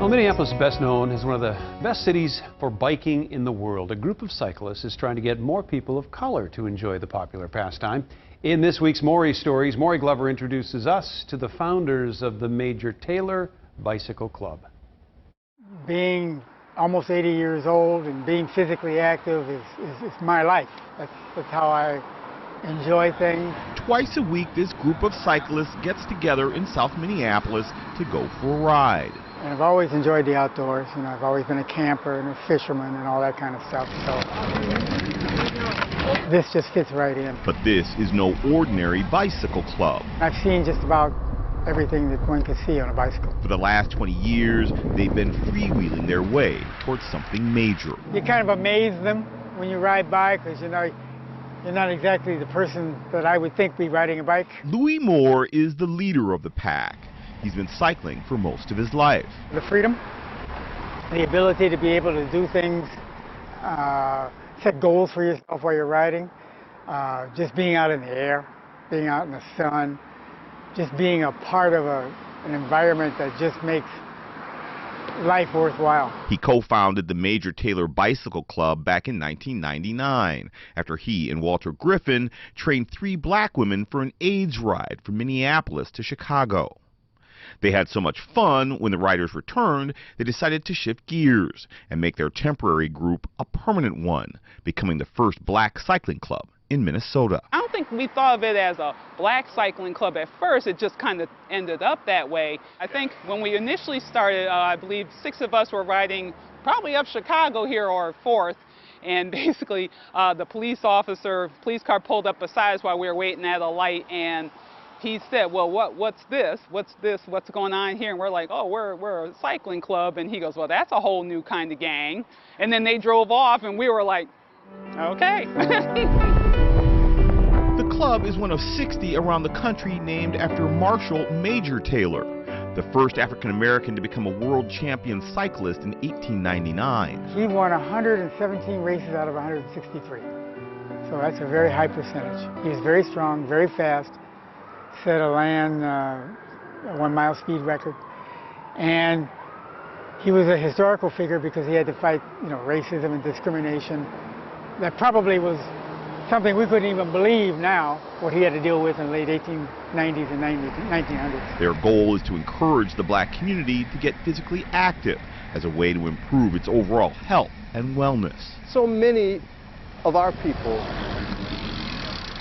Well, Minneapolis is best known as one of the best cities for biking in the world. A group of cyclists is trying to get more people of color to enjoy the popular pastime. In this week's Maury Stories, Maury Glover introduces us to the founders of the Major Taylor Bicycle Club. Being almost 80 years old and being physically active is my life. That's how I enjoy things. Twice a week, this group of cyclists gets together in South Minneapolis to go for a ride. And I've always enjoyed the outdoors. You know, I've always been a camper and a fisherman and all that kind of stuff. So this just fits right in. But this is no ordinary bicycle club. I've seen just about everything that one can see on a bicycle. For the last 20 years, they've been freewheeling their way towards something major. You kind of amaze them when you ride by because, you know, you're not exactly the person that I would think be riding a bike. Louis Moore is the leader of the pack. He's been cycling for most of his life. The freedom, the ability to be able to do things, set goals for yourself while you're riding, just being out in the air, being out in the sun, just being a part of an environment that just makes life worthwhile. He co-founded the Major Taylor Bicycle Club back in 1999 after he and Walter Griffin trained 3 black women for an AIDS ride from Minneapolis to Chicago. They had so much fun when the riders returned, they decided to shift gears and make their temporary group a permanent one, becoming the first black cycling club in Minnesota. I don't think we thought of it as a black cycling club at first. It just kind of ended up that way. I think when we initially started, I believe 6 of us were riding probably up Chicago here or 4th. And basically, the police car pulled up beside us while we were waiting at a light, and he said, well, what's this? What's going on here? And we're like, oh, we're a cycling club. And he goes, well, that's a whole new kind of gang. And then they drove off, and we were like, okay. The club is one of 60 around the country named after Marshall Major Taylor, the first African-American to become a world champion cyclist in 1899. He won 117 races out of 163. So that's a very high percentage. He was very strong, very fast. Set a land 1-mile speed record, and he was a historical figure because he had to fight, you know, racism and discrimination. That probably was something we couldn't even believe now, what he had to deal with in the late 1890s and 1900s. Their goal is to encourage the black community to get physically active as a way to improve its overall health and wellness. So many of our people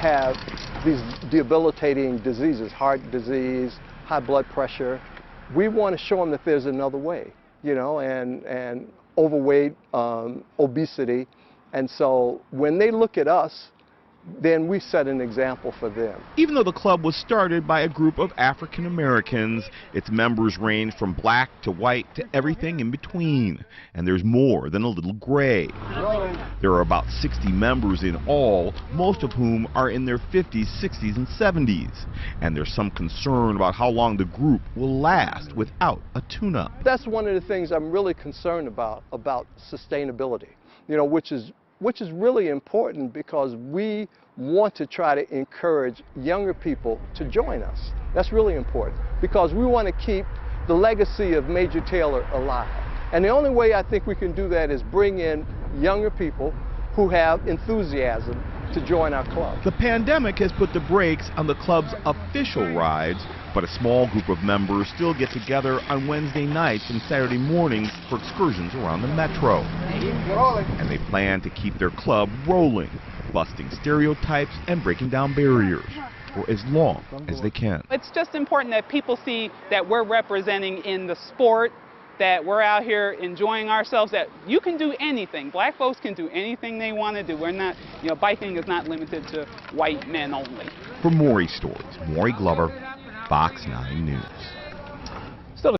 have these debilitating diseases, heart disease, high blood pressure. We want to show them that there's another way, you know, and overweight, obesity. And so when they look at us, then we set an example for them. Even though the club was started by a group of African Americans, its members range from black to white to everything in between. And there's more than a little gray. There are about 60 members in all, most of whom are in their 50s, 60s, and 70s. And there's some concern about how long the group will last without a tune-up. That's one of the things I'm really concerned about sustainability, you know, which is really important because we want to try to encourage younger people to join us. That's really important because we want to keep the legacy of Major Taylor alive. And the only way I think we can do that is bring in younger people who have enthusiasm to join our club. The pandemic has put the brakes on the club's official rides, but a small group of members still get together on Wednesday nights and Saturday mornings for excursions around the metro. And they plan to keep their club rolling, busting stereotypes and breaking down barriers for as long as they can. It's just important that people see that we're representing in the sport, that we're out here enjoying ourselves, that you can do anything. Black folks can do anything they want to do. We're not, you know, biking is not limited to white men only. For Maury Stories, Maury Glover, Fox 9 News.